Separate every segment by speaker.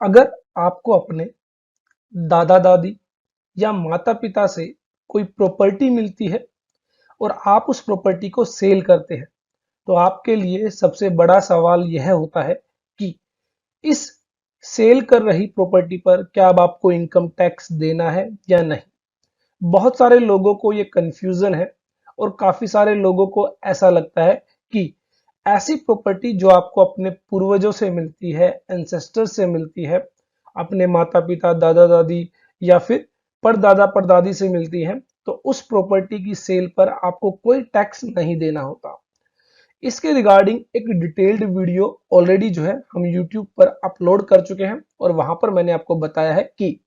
Speaker 1: अगर आपको अपने दादा दादी या माता पिता से कोई प्रॉपर्टी मिलती है और आप उस प्रॉपर्टी को सेल करते हैं, तो आपके लिए सबसे बड़ा सवाल यह होता है कि इस सेल कर रही प्रॉपर्टी पर क्या अब आपको इनकम टैक्स देना है या नहीं। बहुत सारे लोगों को ये कंफ्यूजन है और काफी सारे लोगों को ऐसा लगता है कि ऐसी प्रॉपर्टी जो आपको अपने पूर्वजों से मिलती है, एंसेस्टर से मिलती है, अपने माता पिता, दादा दादी या फिर परदादा परदादी से मिलती है, तो उस प्रॉपर्टी की सेल पर आपको कोई टैक्स नहीं देना होता। इसके रिगार्डिंग एक डिटेल्ड वीडियो ऑलरेडी जो है हम YouTube पर अपलोड कर चुके हैं और वहां पर मैंने आपको बताया है कि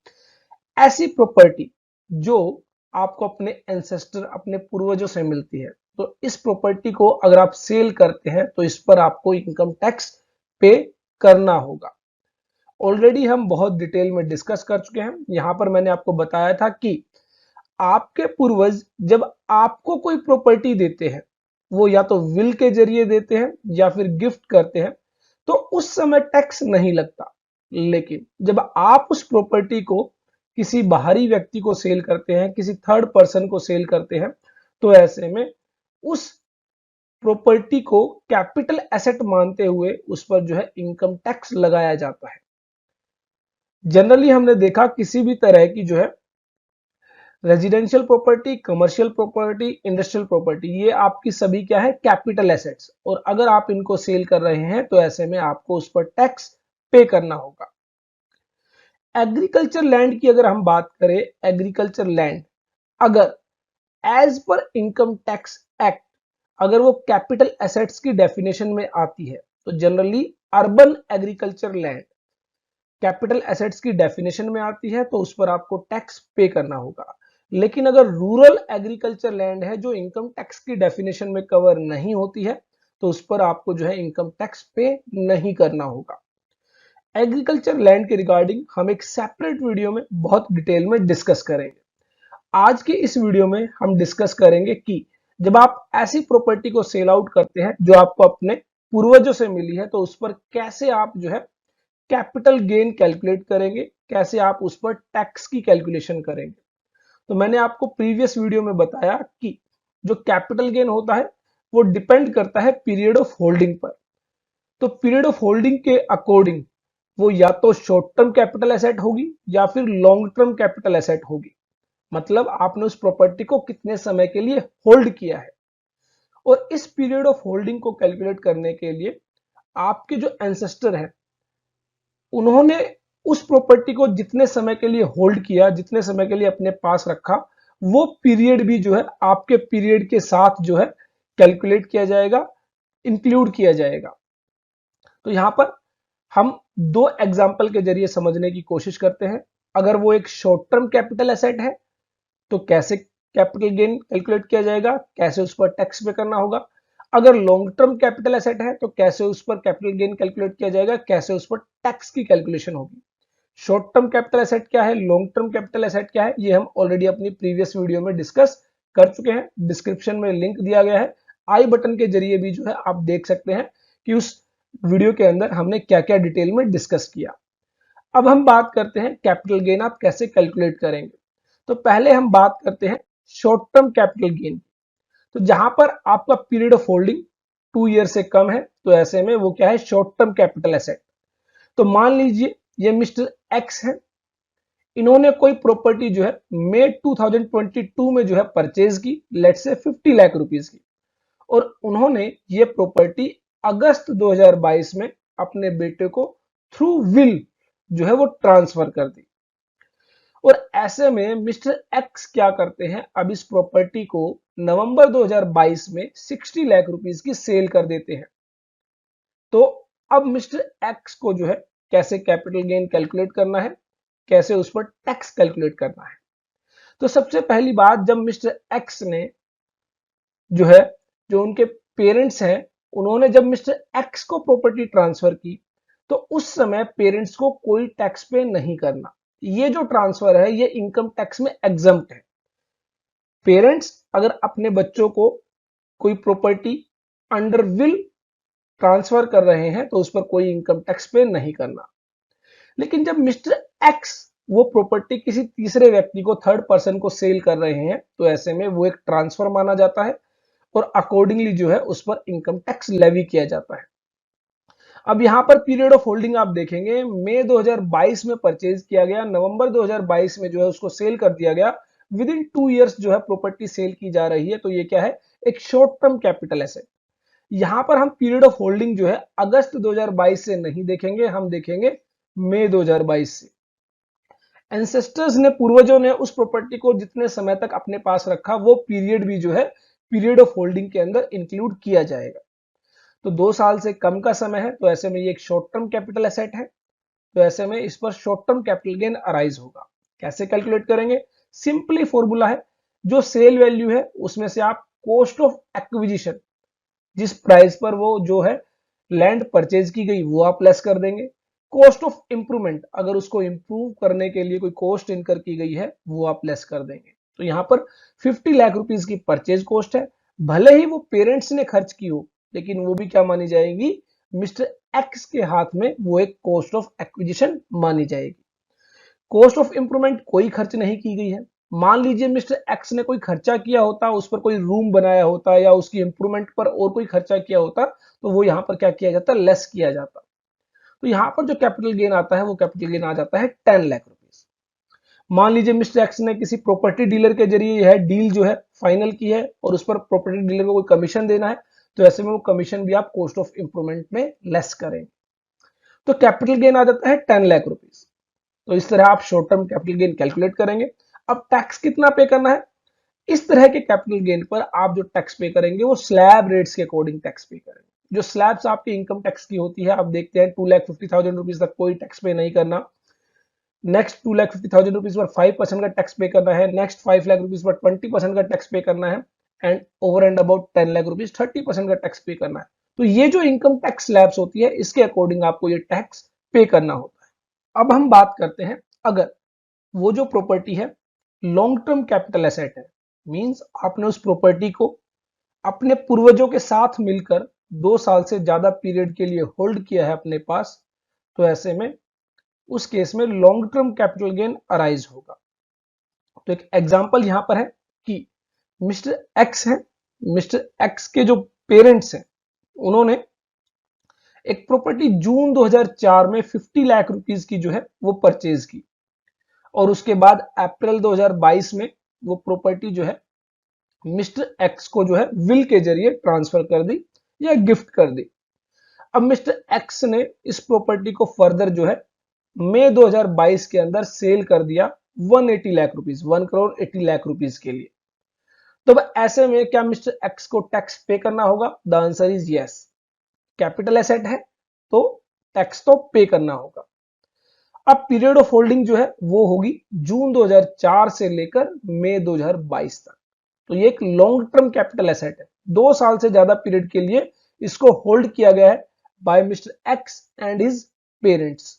Speaker 1: ऐसी प्रॉपर्टी जो आपको अपने एंसेस्टर, अपने पूर्वजों से मिलती है, तो इस प्रॉपर्टी को अगर आप सेल करते हैं तो इस पर आपको इनकम टैक्स पे करना होगा। ऑलरेडी हम बहुत डिटेल में डिस्कस कर चुके हैं। यहां पर मैंने आपको बताया था कि आपके पूर्वज जब आपको कोई प्रॉपर्टी देते हैं, वो या तो विल के जरिए देते हैं या फिर गिफ्ट करते हैं, तो उस समय टैक्स नहीं लगता। लेकिन जब आप उस प्रॉपर्टी को किसी बाहरी व्यक्ति को सेल करते हैं, किसी थर्ड पर्सन को सेल करते हैं, तो ऐसे में उस प्रॉपर्टी को कैपिटल एसेट मानते हुए उस पर जो है इनकम टैक्स लगाया जाता है। जनरली हमने देखा किसी भी तरह की जो है residential property, commercial property, industrial property, ये आपकी सभी क्या है, कैपिटल एसेट्स, और अगर आप इनको सेल कर रहे हैं तो ऐसे में आपको उस पर टैक्स पे करना होगा। एग्रीकल्चर लैंड की अगर हम बात करें, एग्रीकल्चर लैंड अगर as per income tax act अगर वो कैपिटल एसेट्स की डेफिनेशन में आती है, तो generally urban agriculture land capital assets की डेफिनेशन में आती है, तो उस पर आपको टैक्स पे करना होगा। लेकिन अगर रूरल एग्रीकल्चर लैंड है जो इनकम टैक्स की डेफिनेशन में कवर नहीं होती है, तो उस पर आपको जो है इनकम टैक्स पे नहीं करना होगा। एग्रीकल्चर लैंड के रिगार्डिंग हम एक सेपरेट वीडियो में बहुत डिटेल में डिस्कस करेंगे। आज के इस वीडियो में हम डिस्कस करेंगे कि जब आप ऐसी प्रॉपर्टी को सेल आउट करते हैं जो आपको अपने पूर्वजों से मिली है, तो उस पर कैसे आप जो है कैपिटल गेन कैलकुलेट करेंगे, कैसे आप उस पर टैक्स की कैलकुलेशन करेंगे। तो मैंने आपको प्रीवियस वीडियो में बताया कि जो कैपिटल गेन होता है वो डिपेंड करता है पीरियड ऑफ होल्डिंग पर। तो पीरियड ऑफ होल्डिंग के अकॉर्डिंग वो या तो शॉर्ट टर्म कैपिटल एसेट होगी या फिर लॉन्ग टर्म कैपिटल एसेट होगी। मतलब आपने उस प्रॉपर्टी को कितने समय के लिए होल्ड किया है, और इस पीरियड ऑफ होल्डिंग को कैलकुलेट करने के लिए आपके जो एंसेस्टर है उन्होंने उस प्रॉपर्टी को जितने समय के लिए होल्ड किया, जितने समय के लिए अपने पास रखा, वो पीरियड भी जो है आपके पीरियड के साथ जो है कैलकुलेट किया जाएगा, इंक्लूड किया जाएगा। तो यहां पर हम दो एग्जाम्पल के जरिए समझने की कोशिश करते हैं। अगर वो एक शॉर्ट टर्म कैपिटल एसेट है तो कैसे कैपिटल गेन कैलकुलेट किया जाएगा, कैसे उस पर टैक्स पे करना होगा। अगर लॉन्ग टर्म कैपिटल एसेट है तो कैसे उस पर कैपिटल गेन कैलकुलेट किया जाएगा, कैसे उस पर टैक्स की कैलकुलेशन होगी। शॉर्ट टर्म कैपिटल एसेट क्या है, लॉन्ग टर्म कैपिटल एसेट क्या है, ये हम ऑलरेडी अपनी प्रीवियस वीडियो में डिस्कस कर चुके हैं। डिस्क्रिप्शन में लिंक दिया गया है, आई बटन के जरिए भी जो है आप देख सकते हैं कि उस वीडियो के अंदर हमने क्या क्या डिटेल में डिस्कस किया। अब हम बात करते हैं कैपिटल गेन आप कैसे कैलकुलेट करेंगे। तो पहले हम बात करते हैं शॉर्ट टर्म कैपिटल गेन। तो जहां पर आपका पीरियड ऑफ होल्डिंग 2 ईयर से कम है, तो ऐसे में वो क्या है, शॉर्ट टर्म कैपिटल एसेट। तो मान लीजिए ये मिस्टर एक्स है, इन्होंने कोई प्रॉपर्टी जो है मई 2022 में जो है परचेज की, लेट से 50 लाख रुपीस की, और उन्होंने ये प्रॉपर्टी अगस्त 2022 में अपने बेटे को थ्रू विल जो है वो ट्रांसफर कर दी। और ऐसे में मिस्टर एक्स क्या करते हैं, अब इस प्रॉपर्टी को नवंबर 2022 में 60 लाख रुपीस की सेल कर देते हैं। तो अब मिस्टर एक्स को जो है कैसे कैपिटल गेन कैलकुलेट करना है, कैसे उस पर टैक्स कैलकुलेट करना है। तो सबसे पहली बात, जब मिस्टर एक्स ने जो है, जो उनके पेरेंट्स हैं, उन्होंने जब मिस्टर एक्स को प्रॉपर्टी ट्रांसफर की, तो उस समय पेरेंट्स को कोई टैक्स पे नहीं करना। ये जो ट्रांसफर है ये इनकम टैक्स में एग्जम्प्ट है। पेरेंट्स अगर अपने बच्चों को कोई प्रॉपर्टी अंडर विल ट्रांसफर कर रहे हैं तो उस पर कोई इनकम टैक्स पे नहीं करना। लेकिन जब मिस्टर एक्स वो प्रॉपर्टी किसी तीसरे व्यक्ति को, थर्ड पर्सन को सेल कर रहे हैं, तो ऐसे में वो एक ट्रांसफर माना जाता है और अकॉर्डिंगली जो है उस पर इनकम टैक्स लेवी किया जाता है। अब यहां पर पीरियड ऑफ होल्डिंग आप देखेंगे, मई 2022 में परचेज किया गया, नवंबर 2022 में जो है उसको सेल कर दिया गया, विद इन 2 इयर्स जो है प्रॉपर्टी सेल की जा रही है, तो ये क्या है, एक शॉर्ट टर्म कैपिटल एसेट। यहां पर हम पीरियड ऑफ होल्डिंग जो है अगस्त 2022 से नहीं देखेंगे, हम देखेंगे मई 2022 से। एंसेस्टर्स ने, पूर्वजों ने उस प्रॉपर्टी को जितने समय तक अपने पास रखा, वो पीरियड भी जो है पीरियड ऑफ होल्डिंग के अंदर इंक्लूड किया जाएगा। तो 2 साल से कम का समय है, तो ऐसे में ये एक शॉर्ट टर्म कैपिटल एसेट है, तो ऐसे में इस पर short term capital gain arise होगा। कैसे कैलकुलेट करेंगे? सिंपली फॉर्मूला है, जो सेल वैल्यू है उसमें से आप कॉस्ट ऑफ एक्विजिशन, जिस प्राइस पर वो जो है लैंड परचेज की गई, वो आप लेस कर देंगे। कॉस्ट ऑफ इंप्रूवमेंट, अगर उसको इंप्रूव करने के लिए कोई कॉस्ट इनकर की गई है, वो आप लेस कर देंगे। तो यहां पर 50 लाख रुपीस की परचेज कॉस्ट है, भले ही वो पेरेंट्स ने खर्च की हो, लेकिन वो भी क्या मानी जाएगी, मिस्टर एक्स के हाथ में वो एक कॉस्ट ऑफ एक्विजिशन मानी जाएगी। कॉस्ट ऑफ इंप्रूवमेंट कोई खर्च नहीं की गई है। मान लीजिए मिस्टर एक्स ने कोई खर्चा किया होता, उस पर कोई रूम बनाया होता या उसकी इंप्रूवमेंट पर और कोई खर्चा किया होता, तो वो यहां पर क्या किया जाता, लेस किया जाता। तो यहां पर जो कैपिटल गेन आता है, वो कैपिटल गेन आ जाता है 10 लाख रुपीस। मान लीजिए मिस्टर एक्स ने किसी प्रॉपर्टी डीलर के जरिए यह डील जो है फाइनल की है और उस पर प्रॉपर्टी डीलर को कोई कमीशन देना है, तो ऐसे में वो कमीशन भी आप कॉस्ट ऑफ इंप्रूवमेंट में लेस करेंगे। तो कैपिटल गेन आ जाता है 10 लाख रुपीस। तो इस तरह आप short term capital gain calculate करेंगे। अब टैक्स कितना पे करना है? इस तरह के कैपिटल गेन पर आप जो टैक्स पे करेंगे, वो स्लैब रेट्स के अकॉर्डिंग टैक्स पे करेंगे। जो स्लैब्स आपकी इनकम टैक्स की होती है, आप देखते हैं 2,50,000 रुपीज तक कोई टैक्स पे नहीं करना, नेक्स्ट 2,50,000 रुपीज पर 5% का टैक्स पे करना है, नेक्स्ट 5 लाख रुपीज पर 20% का टैक्स पे करना है, and over and about 10 lakh rupees 30% का टैक्स पे करना है। तो ये जो इनकम टैक्स स्लैब्स होती है, इसके अकॉर्डिंग आपको ये टैक्स पे करना होता है। अब हम बात करते हैं, अगर वो जो प्रॉपर्टी है लॉन्ग टर्म कैपिटल एसेट है, मींस आपने उस प्रॉपर्टी को अपने पूर्वजों के साथ मिलकर 2 साल से ज्यादा पीरियड के लिए होल्ड किया है अपने पास, तो ऐसे में उस केस में long term capital gain arise होगा। तो एक एग्जांपल यहां पर है कि मिस्टर एक्स है, मिस्टर एक्स के जो पेरेंट्स हैं, उन्होंने एक प्रॉपर्टी जून 2004 में 50 लाख रुपीस की जो है वो परचेज की, और उसके बाद अप्रैल 2022 में वो प्रॉपर्टी जो है मिस्टर एक्स को जो है विल के जरिए ट्रांसफर कर दी या गिफ्ट कर दी। अब मिस्टर एक्स ने इस प्रॉपर्टी को फर्दर जो है मई 2022 के अंदर सेल कर दिया 180 लाख रुपीस, 1 करोड़ 80 लाख रुपीस के लिए। तो ऐसे में क्या मिस्टर एक्स को टैक्स पे करना होगा? The answer is yes. Capital asset है तो टैक्स तो पे करना होगा। अब पीरियड ऑफ होल्डिंग जो है वो होगी जून 2004 से लेकर मई 2022 तक। तो ये एक लॉन्ग टर्म कैपिटल एसेट है, 2 साल से ज्यादा पीरियड के लिए इसको होल्ड किया गया है by mister X and his parents.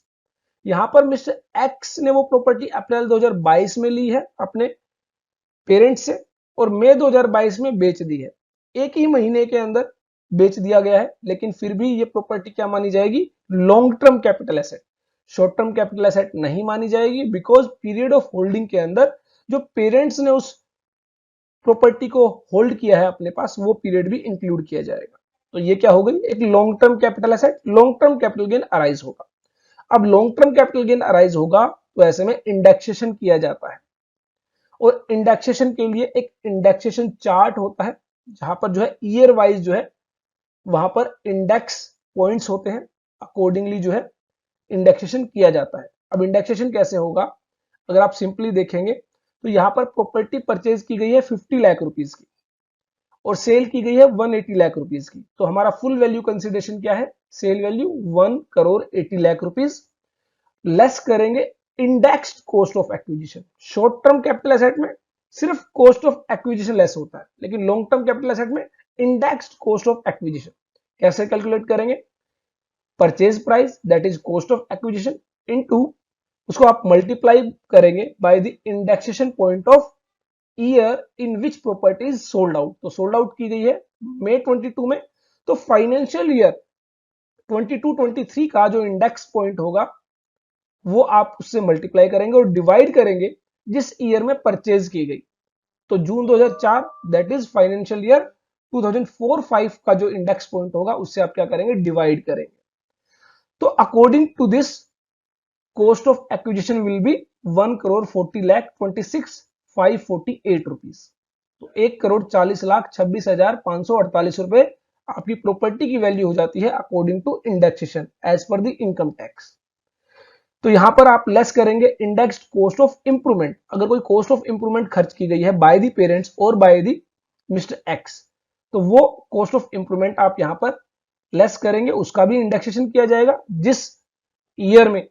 Speaker 1: यहां पर मिस्टर एक्स ने वो प्रॉपर्टी अप्रैल 2022 में ली है अपने पेरेंट्स से, और मई 2022 में बेच दी है। एक ही महीने के अंदर बेच दिया गया है, लेकिन फिर भी ये प्रॉपर्टी क्या मानी जाएगी? Long term capital asset, short term capital asset नहीं मानी जाएगी, बिकॉज पीरियड ऑफ होल्डिंग के अंदर जो पेरेंट्स ने उस प्रॉपर्टी को होल्ड किया है अपने पास, वो पीरियड भी इंक्लूड किया जाएगा। तो ये क्या हो गई? एक long term capital asset, long term capital gain arise होगा। अब long term capital gain arise होगा तो ऐसे में इंडेक्सेशन किया जाता है, और इंडेक्सेशन के लिए एक इंडेक्सेशन चार्ट होता है, जहां पर जो है ईयर वाइज जो है वहां पर इंडेक्स पॉइंट्स होते हैं, अकॉर्डिंगली जो है इंडेक्सेशन किया जाता है। अब इंडेक्सेशन कैसे होगा? अगर आप सिंपली देखेंगे तो यहां पर प्रॉपर्टी परचेज की गई है 50 लाख रुपीस की और सेल की गई है 180 लाख रुपीस की, तो हमारा फुल वैल्यू कंसिडरेशन क्या है? Sale value 1 crore 80 lakh rupees, less करेंगे indexed cost of acquisition. Short term capital asset में सिर्फ कॉस्ट ऑफ एक्विजिशन लेस होता है, लेकिन लॉन्ग टर्म कैपिटल एसेट में इंडेक्स्ड कॉस्ट ऑफ एक्विजिशन। कैसे कैलकुलेट करेंगे? Purchase price that is cost of acquisition into, उसको आप मल्टीप्लाई करेंगे by the indexation point of year in which property is sold out. तो सोल्ड आउट की गई है मई 22 में, तो फाइनेंशियल ईयर 22-23 का जो इंडेक्स पॉइंट होगा वो आप उससे मल्टीप्लाई करेंगे और डिवाइड करेंगे जिस ईयर में परचेज की गई। तो जून 2004 दैट इज फाइनेंशियल ईयर 2004-5 का जो इंडेक्स पॉइंट होगा उससे आप क्या करेंगे, डिवाइड करेंगे। तो according to this cost of acquisition will be 1,40,26,548 rupees. तो 1,40,40,26,548 रुपए आपकी प्रॉपर्टी की वैल्यू हो जाती है according to indexation as per the income tax. तो यहां पर आप लेस करेंगे इंडेक्स्ड कॉस्ट ऑफ इंप्रूवमेंट। अगर कोई कॉस्ट ऑफ इंप्रूवमेंट खर्च की गई है बाय द पेरेंट्स और बाय द मिस्टर एक्स, तो वो कॉस्ट ऑफ इंप्रूवमेंट आप यहां पर लेस करेंगे, उसका भी इंडेक्सेशन किया जाएगा। जिस ईयर में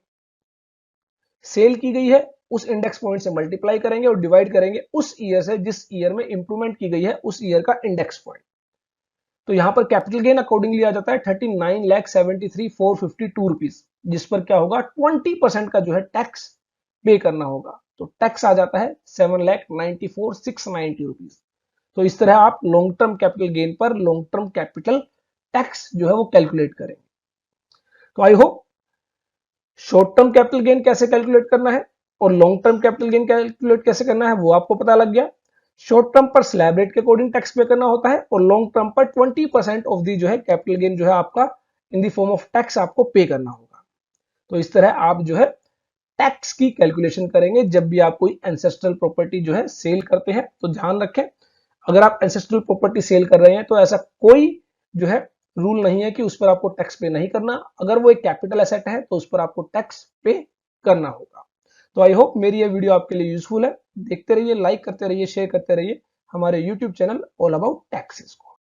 Speaker 1: सेल की गई है उस इंडेक्स पॉइंट से मल्टीप्लाई करेंगे और डिवाइड करेंगे उस ईयर से जिस ईयर में इंप्रूवमेंट की गई है उस ईयर का इंडेक्स पॉइंट। तो यहां पर कैपिटल गेन अकॉर्डिंगली आ जाता है 39,73,452 रुपीज, जिस पर क्या होगा 20% का जो है टैक्स पे करना होगा। तो टैक्स आ जाता है 7,94,690 रुपीज। तो इस तरह आप लॉन्ग टर्म कैपिटल गेन पर लॉन्ग टर्म कैपिटल टैक्स जो है वो कैलकुलेट करेंगे। तो I hope short term capital gain कैसे कैलकुलेट करना है और long term capital gain calculate कैसे करना है वो आपको पता लग गया। शॉर्ट टर्म पर स्लैब रेट के अकॉर्डिंग टैक्स पे करना होता है और लॉन्ग टर्म पर 20% ऑफ दी जो है कैपिटल गेन जो है आपका इन दी फॉर्म ऑफ टैक्स आपको पे करना होगा। तो इस तरह आप जो है टैक्स की कैलकुलेशन करेंगे जब भी आप कोई एंसेस्ट्रल प्रॉपर्टी जो है सेल करते हैं। तो ध्यान रखें, अगर आप एंसेस्ट्रल प्रॉपर्टी सेल कर रहे हैं तो ऐसा कोई जो है रूल नहीं है कि उस पर आपको टैक्स पे नहीं करना। अगर वो एक कैपिटल एसेट है तो उस पर आपको टैक्स पे करना होगा। तो आई होप मेरी ये वीडियो आपके लिए यूजफुल है। देखते रहिए, लाइक करते रहिए, शेयर करते रहिए हमारे YouTube channel all about taxes को।